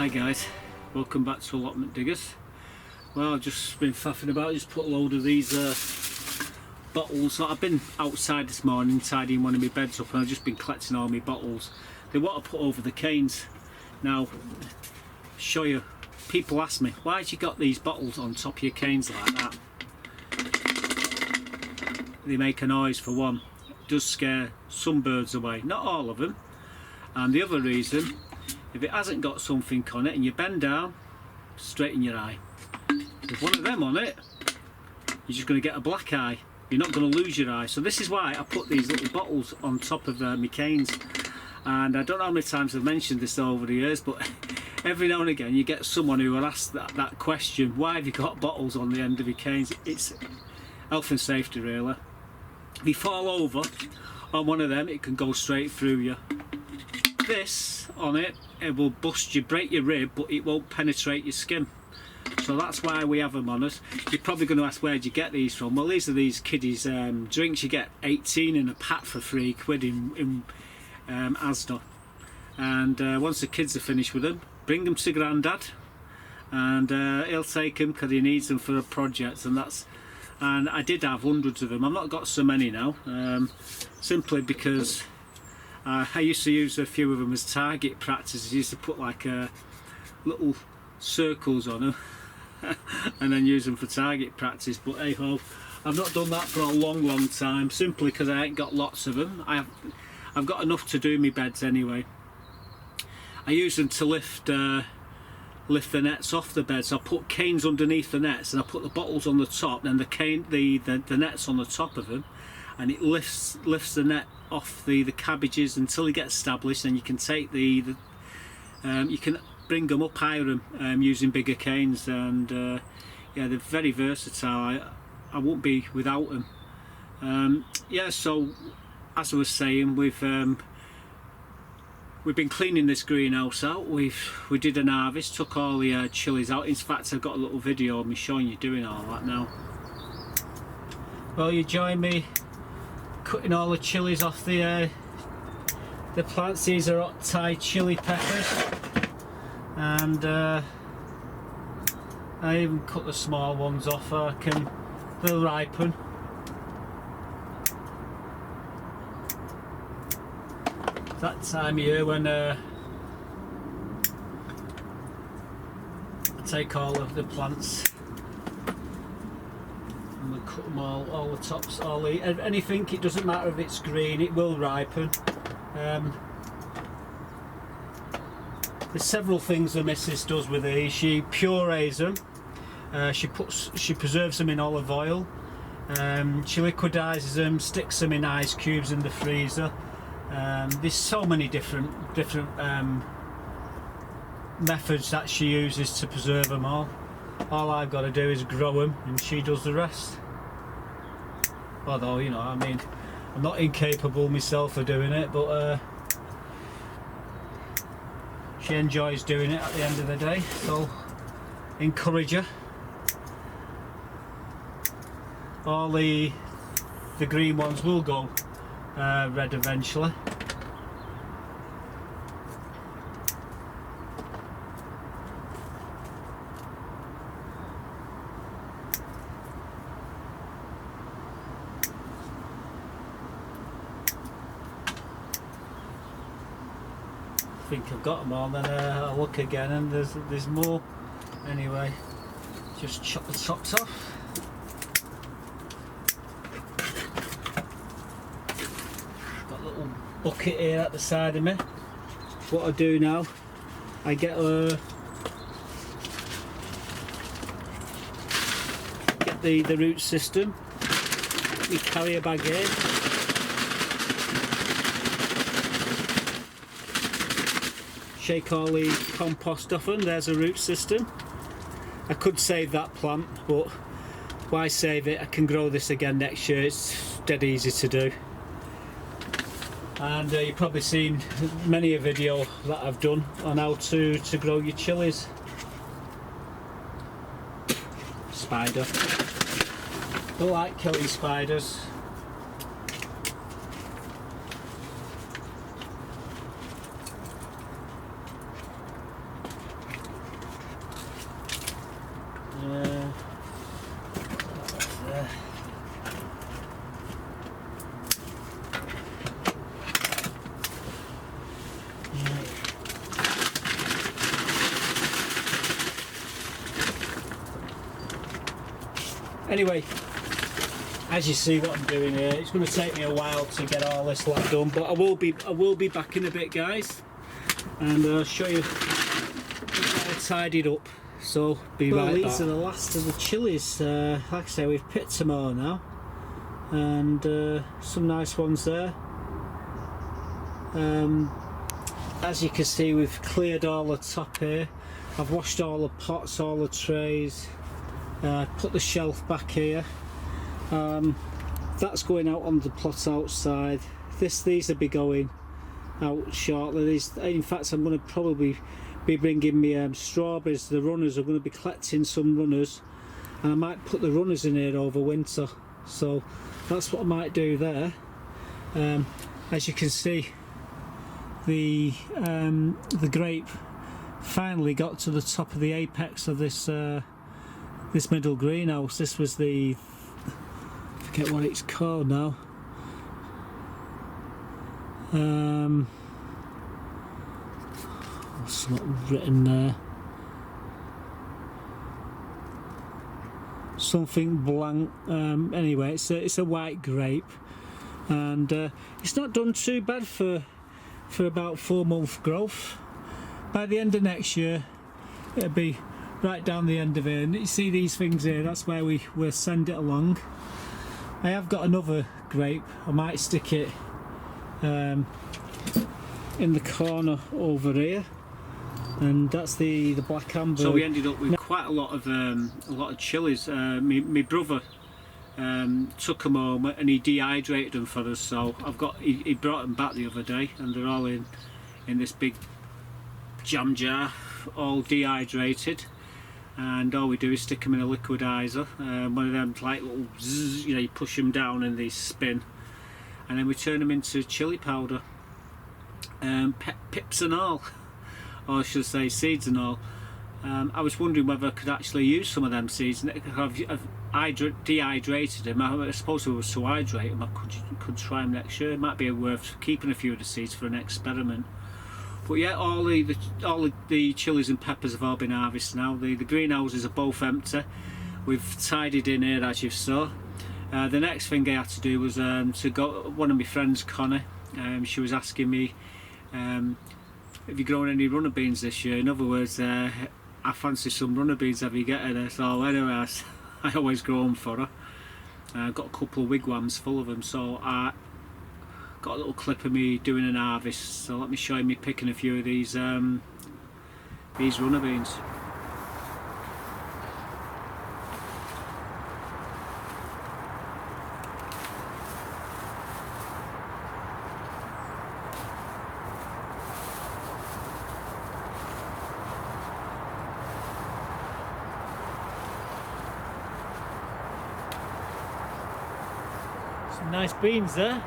Hi guys, welcome back to Allotment Diggers. Well, I've just been faffing about, just put a load of these bottles. I've been outside this morning tidying one of my beds up and I've just been collecting all my bottles. They want to put over the canes. Now, show you, people ask me, why have you got these bottles on top of your canes like that? They make a noise for one. It does scare some birds away, not all of them. And the other reason, if it hasn't got something on it and you bend down, straight in your eye. With one of them on it, you're just going to get a black eye. You're not going to lose your eye. So this is why I put these little bottles on top of my canes. And I don't know how many times I've mentioned this over the years, but every now and again you get someone who will ask that question, why have you got bottles on the end of your canes? It's health and safety really. If you fall over on one of them, it can go straight through you. This on it will bust you, break your rib, but it won't penetrate your skin. So that's why we have them on us. You're probably going to ask, where'd you get these from? Well, these are these kiddies drinks. You get 18 in a pack for £3 in Asda. And once the kids are finished with them, bring them to Grandad, and he'll take them because he needs them for a project. And I did have hundreds of them. I've not got so many now, simply because I used to use a few of them as target practice. I used to put like little circles on them and then use them for target practice. But hey ho, I've not done that for a long time, simply because I ain't got lots of them. I've got enough to do my beds anyway. I use them to lift the nets off the bed. So I put canes underneath the nets and I put the bottles on the top, and the nets on the top of them, and it lifts the net off the cabbages until it gets established. And you can take you can bring them up higher using bigger canes. And yeah, they're very versatile. I won't be without them. Yeah, so as I was saying, we've been cleaning this greenhouse out. We did an harvest, took all the chillies out. In fact, I've got a little video of me showing you doing all that now. Well, you join me cutting all the chillies off the plants. These are hot Thai chilli peppers, and I even cut the small ones off. They'll ripen. That time of year when I take all of the plants and we cut them all the tops, anything. It doesn't matter if it's green, it will ripen. There's several things the missus does with these. She purees them, she preserves them in olive oil, she liquidises them, sticks them in ice cubes in the freezer. There's so many different methods that she uses to preserve them all. All I've got to do is grow them and she does the rest. Although, you know, I mean, I'm not incapable myself of doing it, but she enjoys doing it at the end of the day, so encourage her. All the green ones will go red eventually. I think I've got them all. Then I'll look again and there's more. Anyway, just chop the tops off. Bucket here at the side of me. What I do now, I get the root system. We carry a bag in. Shake all the compost off them. There's a root system. I could save that plant, but why save it? I can grow this again next year. It's dead easy to do. And you've probably seen many a video that I've done on how to grow your chillies. Spider. Don't like killing spiders. Anyway, as you see what I'm doing here, it's going to take me a while to get all this lot done, but I will be back in a bit, guys, and I'll show you how I tidied up. So be right back. These are the last of the chillies. Like I say, we've picked them all now, and some nice ones there. As you can see, we've cleared all the top here. I've washed all the pots, all the trays, put the shelf back here. That's going out on the plot outside. These will be going out shortly. In fact, I'm going to probably be bringing me strawberries. The runners, are going to be collecting some runners, and I might put the runners in here over winter. So that's what I might do there. As you can see, the grape finally got to the top of the apex of this this middle greenhouse. This was the, I forget what it's called now. What's not written there? Something blank. Anyway, it's a white grape, and it's not done too bad for about 4-month growth. By the end of next year, it'll be right down the end of it. And you see these things here, that's where we'll send it along. I have got another grape. I might stick it in the corner over here, and that's the black amber. So we ended up with quite a lot of chillies. My brother took them home and he dehydrated them for us. So he brought them back the other day, and they're all in this big jam jar, all dehydrated, and all we do is stick them in a liquidizer, one of them like little zzz, you know, you push them down and they spin, and then we turn them into chili powder, pips and all, or I should say seeds and all. I was wondering whether I could actually use some of them seeds. I've dehydrated them. I suppose if I was to hydrate them, I could try them next year. It might be worth keeping a few of the seeds for an experiment. But yeah, all the chilies and peppers have all been harvested now. The greenhouses are both empty. We've tidied in here, as you saw. The next thing I had to do was to go. One of my friends, Connie, she was asking me, have you grown any runner beans this year? In other words, I fancy some runner beans. Have you got any? So anyway, I always grow them for her. I've got a couple of wigwams full of them, so I got a little clip of me doing an harvest. So let me show you me picking a few of these runner beans. Some nice beans there.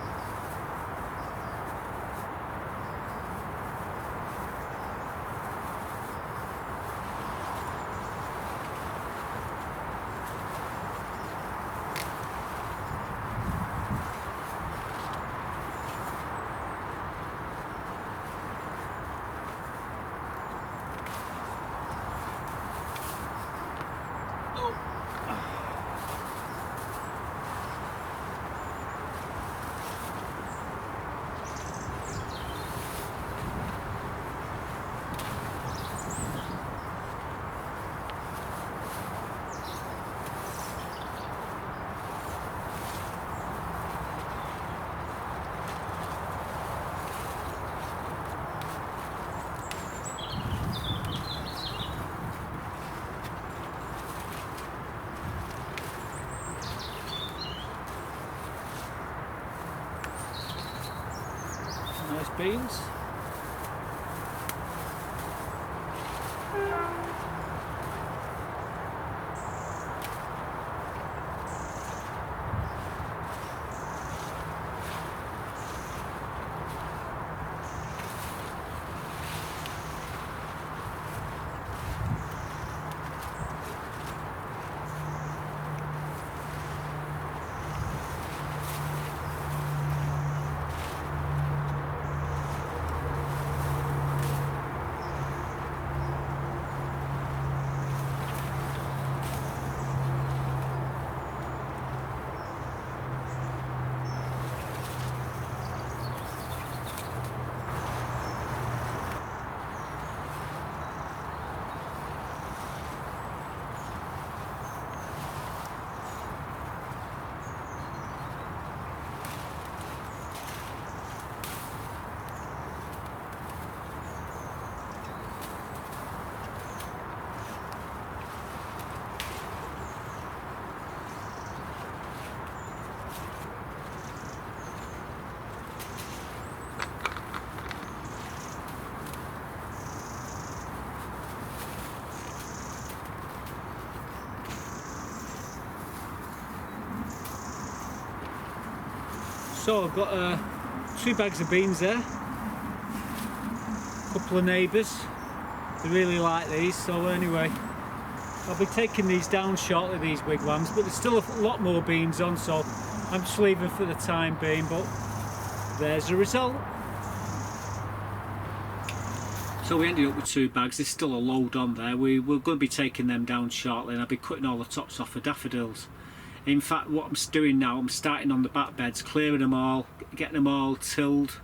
Nice beans. So I've got 2 bags of beans there, a couple of neighbours, they really like these, so anyway I'll be taking these down shortly, these wigwams, but there's still a lot more beans on, so I'm just leaving for the time being, but there's the result. So we ended up with 2 bags, there's still a load on there. We're going to be taking them down shortly, and I'll be cutting all the tops off of daffodils. In fact, what I'm doing now, I'm starting on the back beds, clearing them all, getting them all tilled.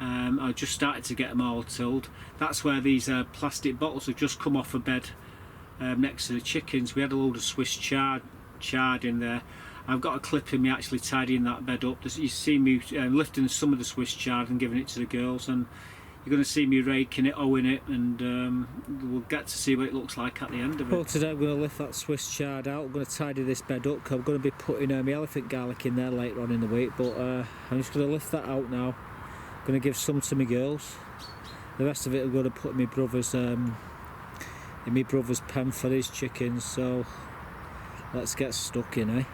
I just started to get them all tilled. That's where these plastic bottles have just come off a bed next to the chickens. We had a load of Swiss chard in there. I've got a clip in me actually tidying that bed up. You see me lifting some of the Swiss chard and giving it to the girls, and you're going to see me raking it, owing it, and we'll get to see what it looks like at the end of it. Well, today we're going to lift that Swiss chard out. I'm going to tidy this bed up, 'cause I'm going to be putting my elephant garlic in there later on in the week, but I'm just going to lift that out now. I'm going to give some to my girls. The rest of it I'm going to put in my brother's pen for his chickens, so let's get stuck in, eh?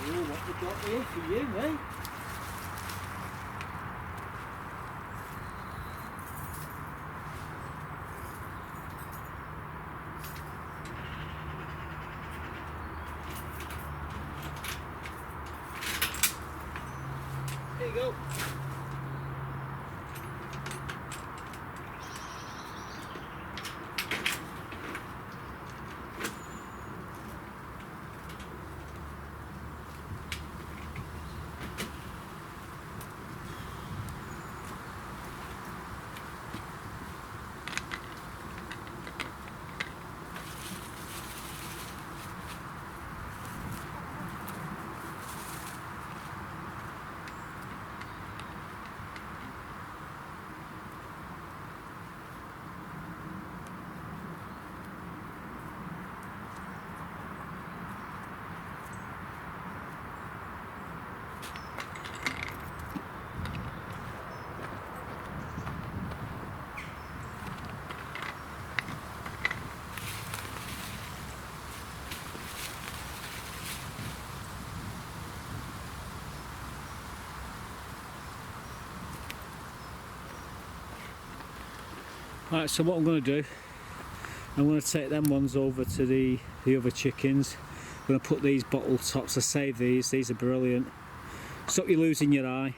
What we got here for you, eh? There you go. Right, so what I'm going to do, I'm going to take them ones over to the other chickens. I'm going to put these bottle tops, I save these are brilliant. Stop you losing your eye,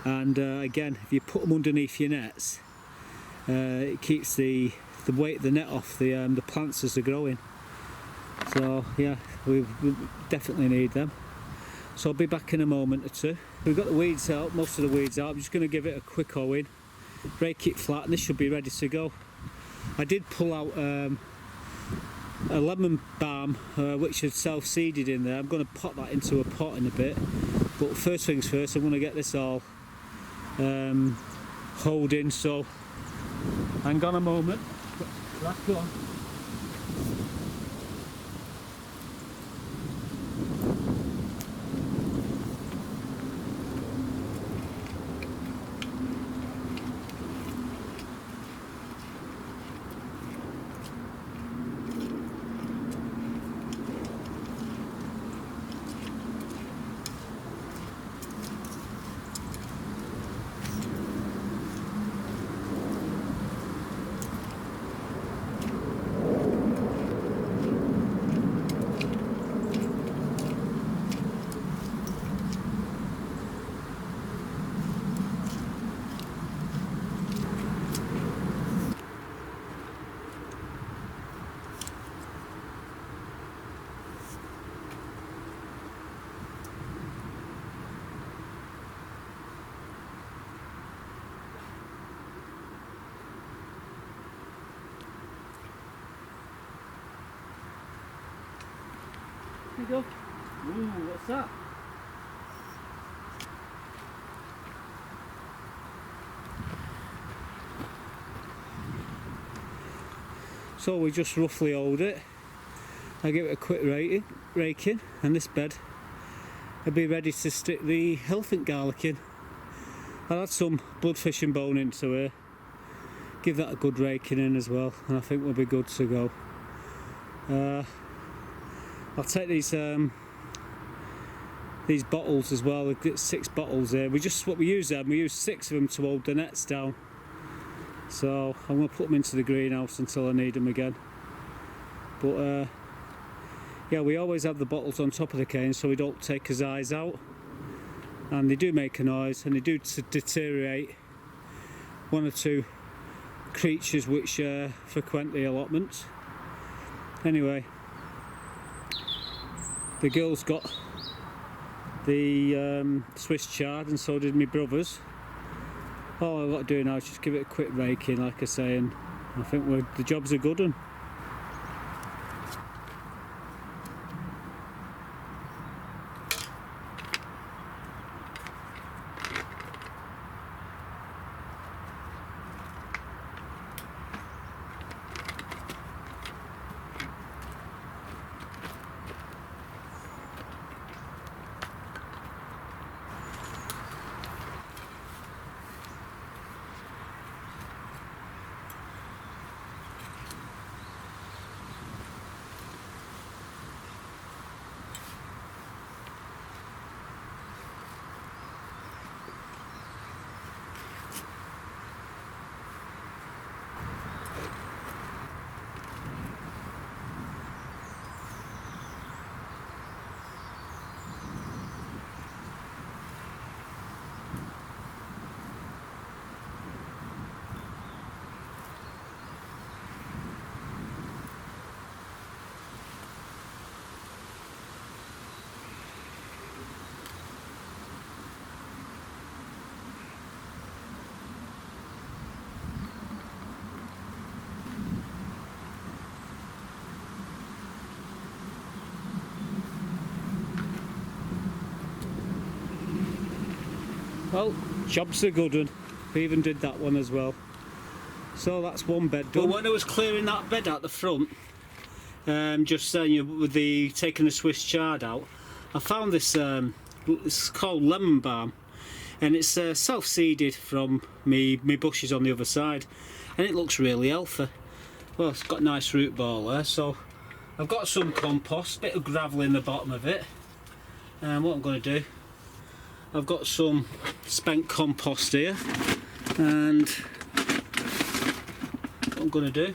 and again, if you put them underneath your nets, it keeps the weight of the net off the plants as they're growing. So yeah, we definitely need them. So I'll be back in a moment or two. We've got the weeds out, most of the weeds out. I'm just going to give it a quick hoeing, rake it flat, and this should be ready to go. I did pull out a lemon balm which had self-seeded in there. I'm going to pot that into a pot in a bit, but first things first, I'm going to get this all hoed in, so hang on a moment. Crack on. There you go. Ooh, what's that? So we just roughly hold it. I'll give it a quick raking, and this bed will be ready to stick the elephant garlic in. I'll add some bloodfish and bone into here, give that a good raking in as well, and I think we'll be good to go. I'll take these bottles as well. We've got 6 bottles here. We use 6 of them to hold the nets down. So I'm going to put them into the greenhouse until I need them again. But yeah, we always have the bottles on top of the cane so we don't take his eyes out. And they do make a noise, and they do deteriorate 1 or 2 creatures which frequent the allotments. Anyway, the girls got the Swiss chard, and so did my brothers. All I've got to do now is just give it a quick rake in, like I say, and I think the job's a good one. Well, job's a good one. We even did that one as well. So that's one bed done. Well, when I was clearing that bed out the front, just saying, with the taking the Swiss chard out, I found this. It's called lemon balm, and it's self-seeded from me bushes on the other side, and it looks really healthy. Well, it's got a nice root ball there, so I've got some compost, bit of gravel in the bottom of it, and what I'm going to do, I've got some spent compost here, and what I'm going to do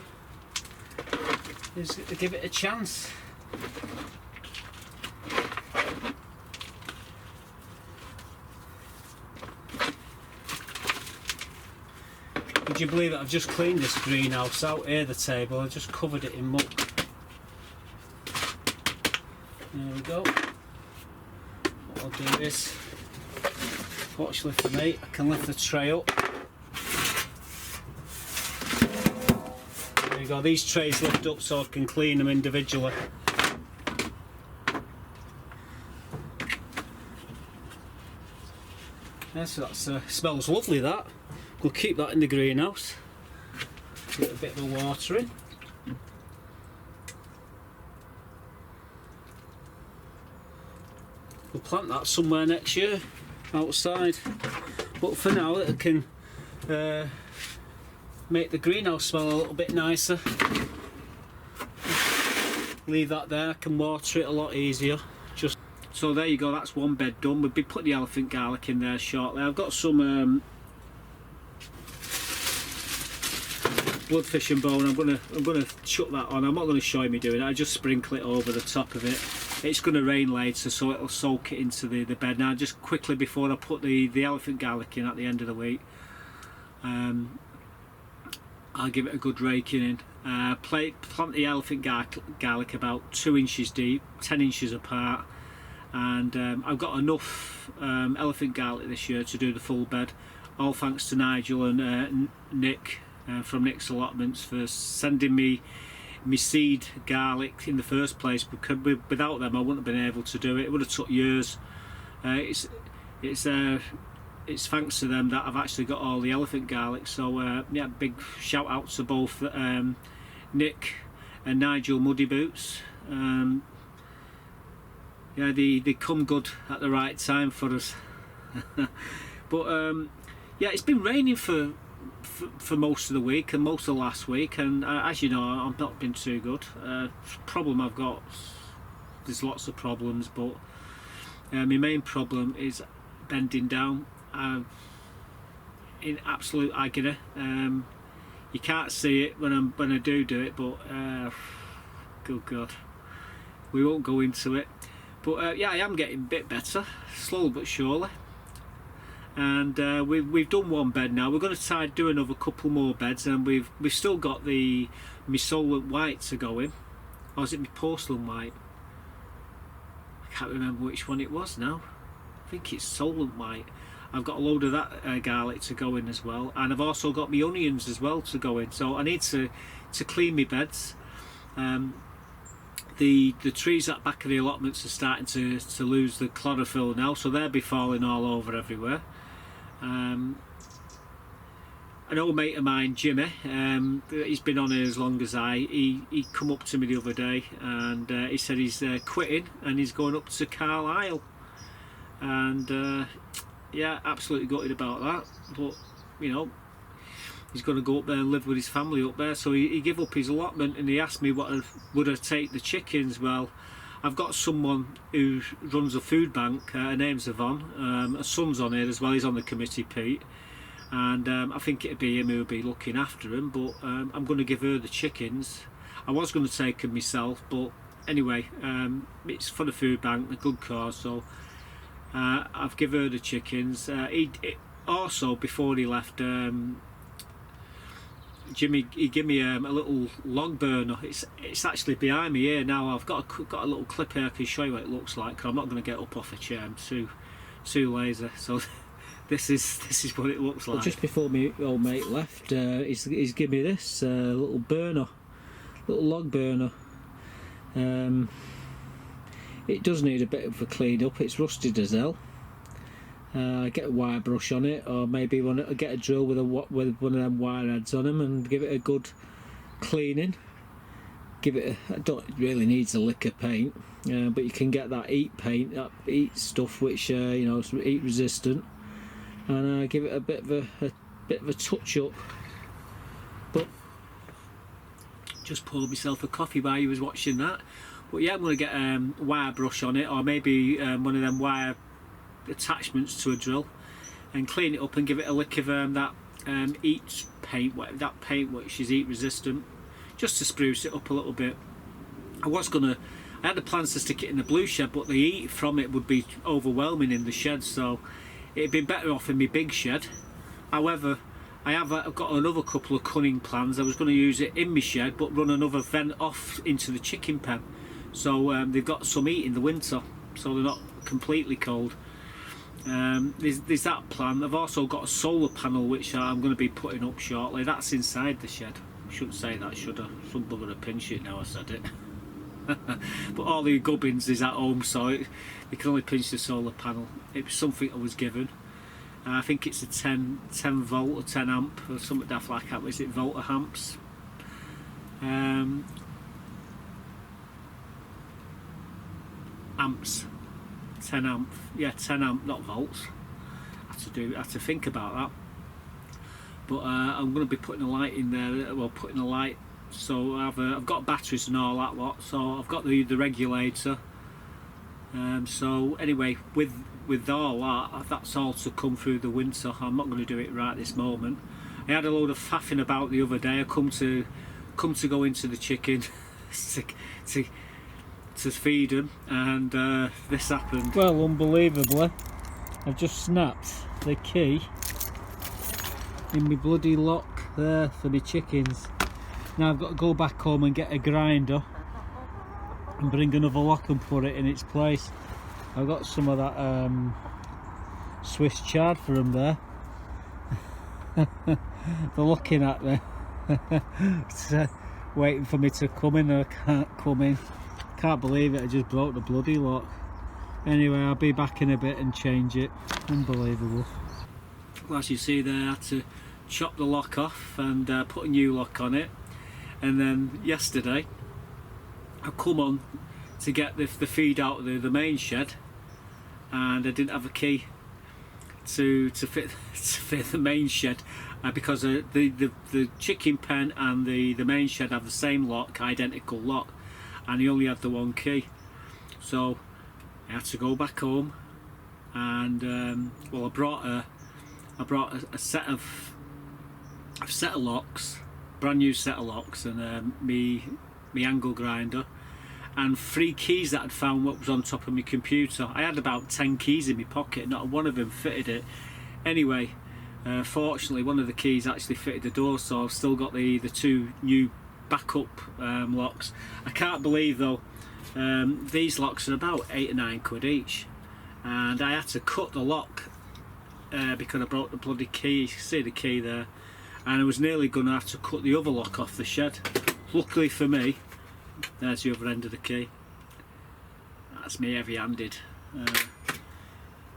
is give it a chance. Would you believe it? I've just cleaned this greenhouse out here, the table. I just covered it in muck. There we go. What I'll do is, fortunately for me, I can lift the tray up. There you go. These trays lift up so I can clean them individually. Yeah, so that smells lovely, that. We'll keep that in the greenhouse. Get a bit of water in. We'll plant that somewhere next year, outside. But for now, it can make the greenhouse smell a little bit nicer. Leave that there, I can water it a lot easier. So there you go, that's one bed done. We'll be putting the elephant garlic in there shortly. I've got some bloodfish and bone. I'm gonna chuck that on. I'm not going to show you me doing it. I just sprinkle it over the top of it. It's going to rain later, so it'll soak it into the bed. Now, just quickly before I put the elephant garlic in at the end of the week, I'll give it a good raking in. Plant the elephant garlic about 2 inches deep, 10 inches apart, and I've got enough elephant garlic this year to do the full bed. All thanks to Nigel and Nick from Nick's Allotments for sending me seed garlic in the first place, because without them I wouldn't have been able to do it. It would have took years. It's thanks to them that I've actually got all the elephant garlic. So yeah, big shout out to both Nick and Nigel Muddy Boots. Yeah, they come good at the right time for us. But yeah, it's been raining for most of the week and most of last week, and as you know, I've not been too good. Problem I've got, there's lots of problems, but my main problem is bending down. In absolute agony. You can't see it when I do it, but good God, we won't go into it. But yeah, I am getting a bit better, slowly but surely. And we've done one bed now. We're going to do another couple more beds, and we've still got the Allotment white to go in. Or is it my porcelain white? I can't remember which one it was now. I think it's Allotment white. I've got a load of that garlic to go in as well, and I've also got my onions as well to go in. So I need to clean my beds. The trees at the back of the allotments are starting to lose the chlorophyll now, so they'll be falling all over everywhere. An old mate of mine, Jimmy, he's been on here as long as he come up to me the other day, and he said he's quitting and he's going up to Carlisle, and yeah, absolutely gutted about that, but you know, he's going to go up there and live with his family up there. So he gave up his allotment, and he asked me would I take the chickens. Well, I've got someone who runs a food bank, her name's Yvonne, her son's on here as well, he's on the committee, Pete, and I think it'd be him who'll be looking after him, but I'm going to give her the chickens. I was going to take them myself, but anyway, it's for the food bank, a good cause, so I've given her the chickens. Also, before he left, Jimmy, he gave me a little log burner. It's actually behind me here now. I've got a little clip here. I can show you what it looks like. I'm not going to get up off a chair. I'm too lazy. So this is what it looks like. Well, just before my old mate left, he's given me this little burner, little log burner. It does need a bit of a clean up. It's rusted as hell. Get a wire brush on it, or maybe get a drill with one of them wire heads on them, and give it a good cleaning. It don't really needs a lick of paint, but you can get that heat paint, that heat stuff, which you know, is heat resistant, and give it a bit of a touch up. But just poured myself a coffee while you was watching that. But yeah, I'm going to get a wire brush on it, or maybe one of them wire attachments to a drill, and clean it up and give it a lick of that heat paint, that paint which is heat resistant, just to spruce it up a little bit. I had the plans to stick it in the blue shed, but the heat from it would be overwhelming in the shed, so it'd be better off in my big shed. However, I've got another couple of cunning plans. I was going to use it in my shed, but run another vent off into the chicken pen, so they've got some heat in the winter, so they're not completely cold. There's that plan. I've also got a solar panel which I'm going to be putting up shortly. That's inside the shed. I shouldn't say that, should I? Some bugger to pinch it now I said it. But all the gubbins is at home, so you can only pinch the solar panel. It was something I was given. I think it's a 10 volt or 10 amp or something daft like that. Is it volt or amps? Amps. 10 amp, yeah, 10 amp, not volts. I have to think about that. But I'm going to be putting a light in there. Well, putting a light. So I've got batteries and all that lot. So I've got the regulator. So anyway, with all that, that's all to come through the winter. I'm not going to do it right this moment. I had a load of faffing about the other day. I come to go into the chicken to feed them, and this happened. Well, unbelievably, I've just snapped the key in my bloody lock there for my chickens. Now I've got to go back home and get a grinder and bring another lock and put it in its place. I've got some of that Swiss chard for them there. They're looking at me. Waiting for me to come in, and I can't come in. Can't believe it, I just broke the bloody lock. Anyway, I'll be back in a bit and change it. Unbelievable. Well, as you see there, I had to chop the lock off and put a new lock on it. And then yesterday I come on to get the feed out of the main shed, and I didn't have a key to fit the main shed, because the chicken pen and the main shed have the same lock, identical lock, and he only had the one key. So I had to go back home, and well, I brought a set of locks, brand new set of locks, and me angle grinder, and 3 keys that I'd found what was on top of my computer. I had about 10 keys in my pocket, not one of them fitted it. Anyway, fortunately one of the keys actually fitted the door, so I've still got the 2 new backup locks. I can't believe though, these locks are about 8 or 9 quid each, and I had to cut the lock because I broke the bloody key. You can see the key there, and I was nearly going to have to cut the other lock off the shed. Luckily for me, there's the other end of the key. That's me heavy-handed.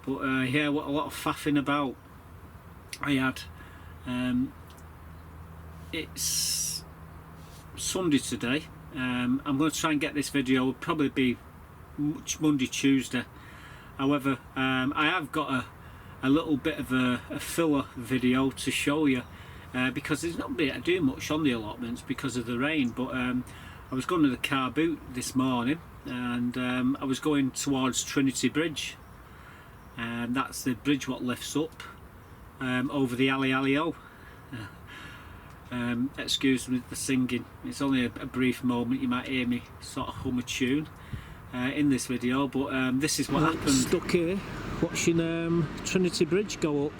Yeah, what a lot of faffing about I had. It's Sunday today. I'm going to try and get this video, it'll probably be Monday, Tuesday. However, I have got a little bit of a filler video to show you, because there's not been to do much on the allotments because of the rain. But I was going to the car boot this morning, and I was going towards Trinity Bridge, and that's the bridge what lifts up over the Alley-O. Excuse me the singing, it's only a brief moment, you might hear me sort of hum a tune in this video, but this is what happened. Stuck here watching Trinity Bridge go up.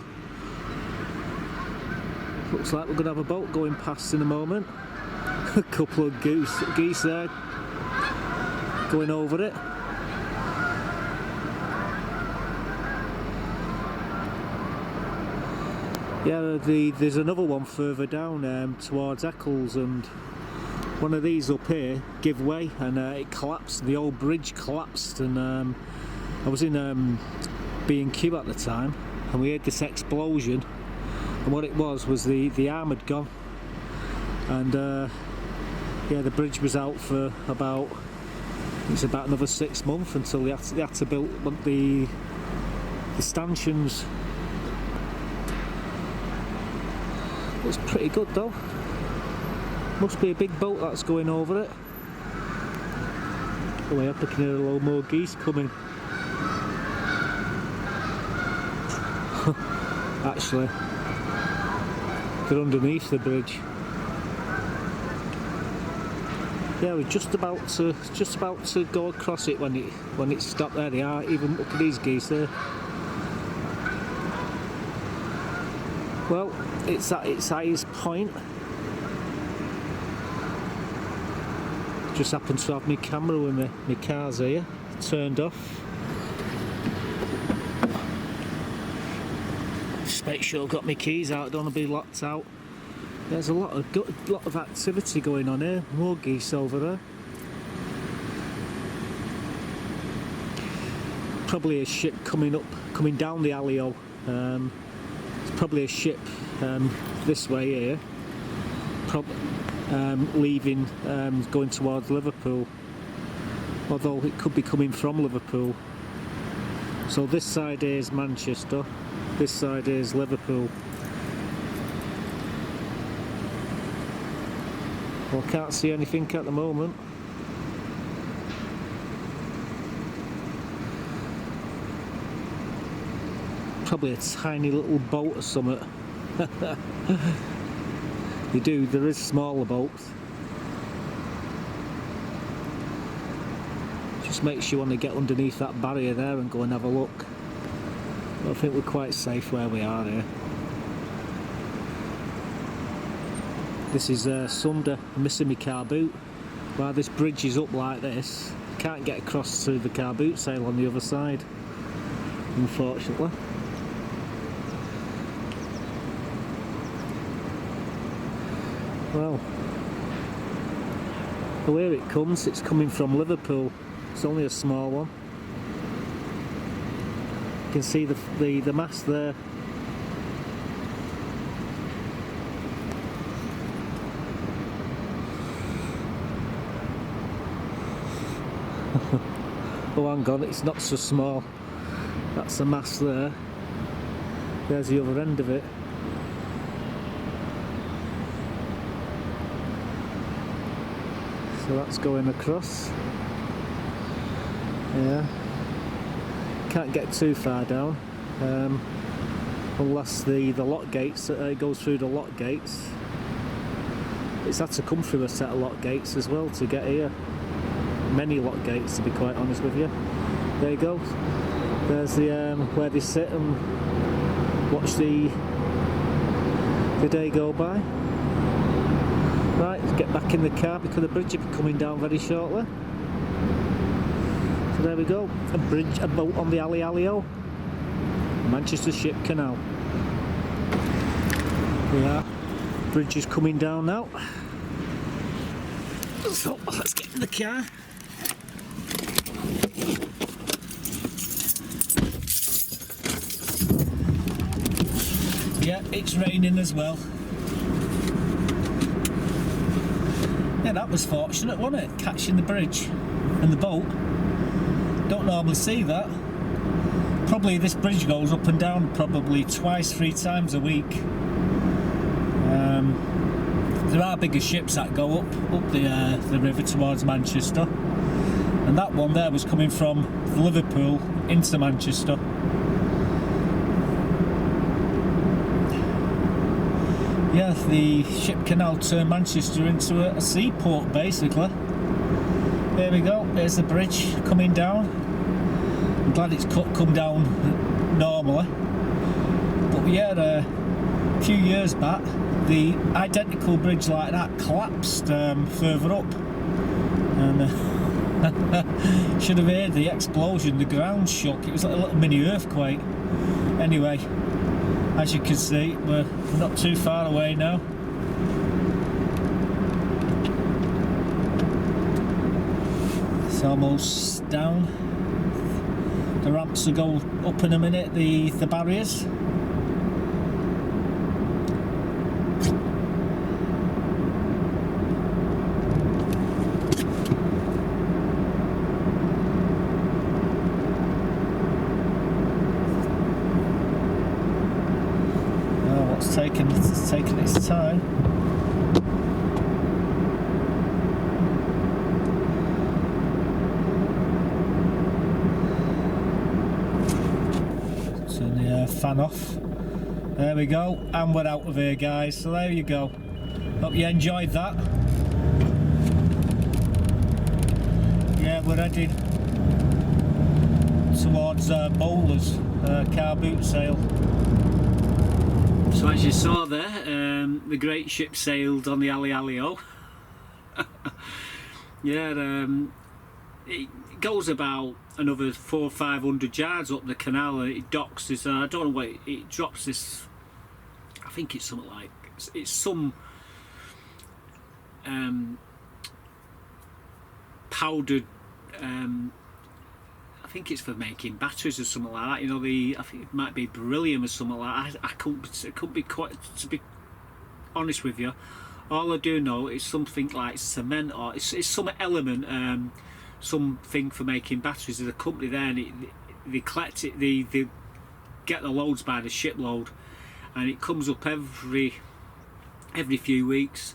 Looks like we're going to have a boat going past in a moment. A couple of geese there going over it. Yeah, there's another one further down towards Eccles, and one of these up here give way, and it collapsed. The old bridge collapsed, and I was in B&Q at the time, and we heard this explosion, and what it was the arm had gone, and yeah, the bridge was out for about another 6 months until they had to build the stanchions. It's pretty good though. Must be a big boat that's going over it. Oh, I can hear a load more geese coming. Actually, they're underneath the bridge. Yeah, we're just about to go across it when it stopped. There they are. Even look at these geese there. Well, it's at its highest point. Just happened to have my camera with me. My car's here, turned off. Just make sure I've got my keys out. Don't want to be locked out. There's a lot of activity going on here. More geese over there. Probably a ship coming down the Alley-O. It's probably a ship this way here. Leaving, going towards Liverpool. Although it could be coming from Liverpool. So this side here is Manchester. This side here is Liverpool. Well, I can't see anything at the moment. Probably a tiny little boat or something. There is smaller boats. Just makes you want to get underneath that barrier there and go and have a look. I think we're quite safe where we are here. This is Sunday. I'm missing my car boot. While this bridge is up like this, can't get across to the car boot sale on the other side, unfortunately. Well, here it comes. It's coming from Liverpool. It's only a small one. You can see the mast there. Oh, hang on, it's not so small. That's the mast there. There's the other end of it. So that's going across. Yeah. Can't get too far down. Unless the lock gates, goes through the lock gates. It's had to come through a set of lock gates as well to get here. Many lock gates, to be quite honest with you. There you go. There's the where they sit and watch the day go by. Right, let's get back in the car because the bridge will be coming down very shortly. So there we go. A boat on the Alley-O. Manchester Ship Canal. Yeah, bridge is coming down now. So let's get in the car. Yeah, it's raining as well. Yeah, that was fortunate, wasn't it? Catching the bridge and the boat. Don't normally see that. Probably this bridge goes up and down probably twice, 3 times a week. There are bigger ships that go up the river towards Manchester, and that one there was coming from Liverpool into Manchester. Yeah, the ship canal turned Manchester into a seaport basically. There we go, there's the bridge coming down. I'm glad it's come down normally. But yeah, a few years back, the identical bridge like that collapsed further up. And should have heard the explosion, the ground shook. It was like a little mini earthquake. Anyway, as you can see, we're not too far away now. It's almost down. The ramps will go up in a minute, the barriers. Oh, it's taking its time. Fan off. There we go, and we're out of here, guys. So there you go. Hope you enjoyed that. Yeah, we're heading towards Bowler's car boot sale. So as you saw there, the great ship sailed on the Alley-O. Yeah, it goes about another 400 or 500 yards up the canal. It docks this, I don't know what it drops this, I think it's something like, it's some powdered, I think it's for making batteries or something like that, you know, I think it might be beryllium or something like that. I couldn't be quite, to be honest with you. All I do know is something like cement, or it's some element, something for making batteries. There's a company there, and they collect it, they get the loads by the shipload, and it comes up every few weeks,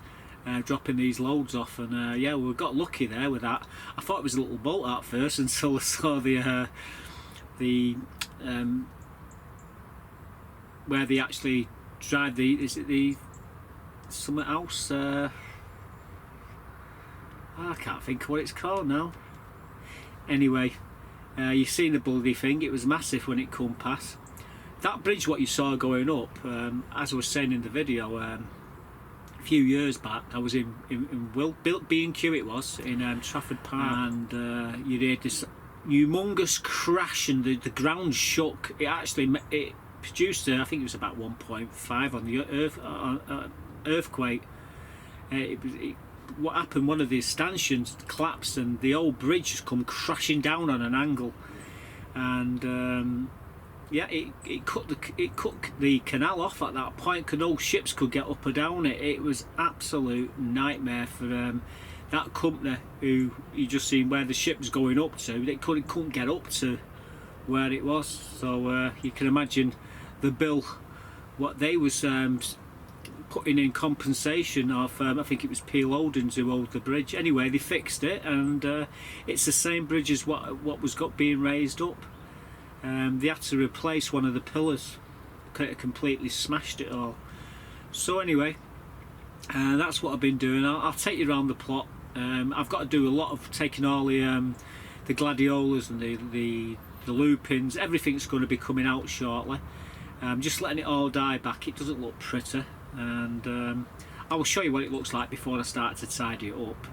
dropping these loads off. And yeah, we got lucky there with that. I thought it was a little boat at first until I saw the where they actually drive is it the something else, I can't think of what it's called now. Anyway, you've seen the bloody thing. It was massive when it come past. That bridge what you saw going up, as I was saying in the video, a few years back I was in B&Q, it was in Trafford Park, and you heard this humongous crash, and the ground shook. It produced I think it was about 1.5 on the earthquake. What happened, one of the stanchions collapsed and the old bridge just come crashing down on an angle, and yeah, it cut the canal off at that point, because no ships could get up or down it. It was absolute nightmare for that company who you just seen where the ship was going up to, they couldn't get up to where it was. So you can imagine the bill, what they was putting in compensation of, I think it was Peel Oldens who owned the bridge. Anyway, they fixed it, and it's the same bridge as what was being raised up. They had to replace one of the pillars. It completely smashed it all. So anyway, that's what I've been doing. I'll take you around the plot. I've got to do a lot of taking all the gladiolas and the lupins. Everything's going to be coming out shortly. Just letting it all die back. It doesn't look pretty, and I will show you what it looks like before I start to tidy it up.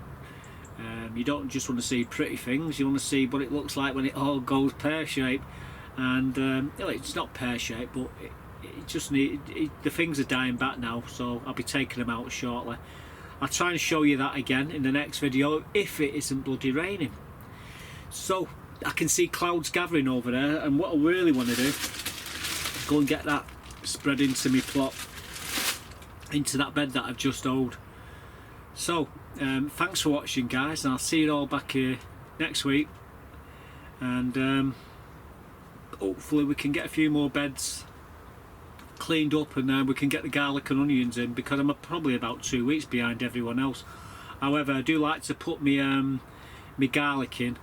You don't just want to see pretty things, you want to see what it looks like when it all goes pear-shaped. And it's not pear-shaped, but it just the things are dying back now, so I'll be taking them out shortly. I'll try and show you that again in the next video if it isn't bloody raining. So I can see clouds gathering over there, and what I really want to do is go and get that spread into my plot, into that bed that I've just hoed. So thanks for watching, guys, and I'll see you all back here next week, and hopefully we can get a few more beds cleaned up, and we can get the garlic and onions in, because I'm probably about 2 weeks behind everyone else. However, I do like to put me garlic in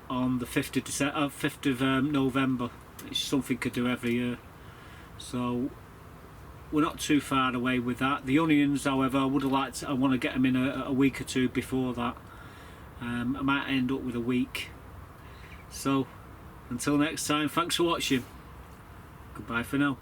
on the 5th of November. It's something I do every year, so we're not too far away with that. The onions, however, I want to get them in a week or two before that. I might end up with a week. So until next time, thanks for watching. Goodbye for now.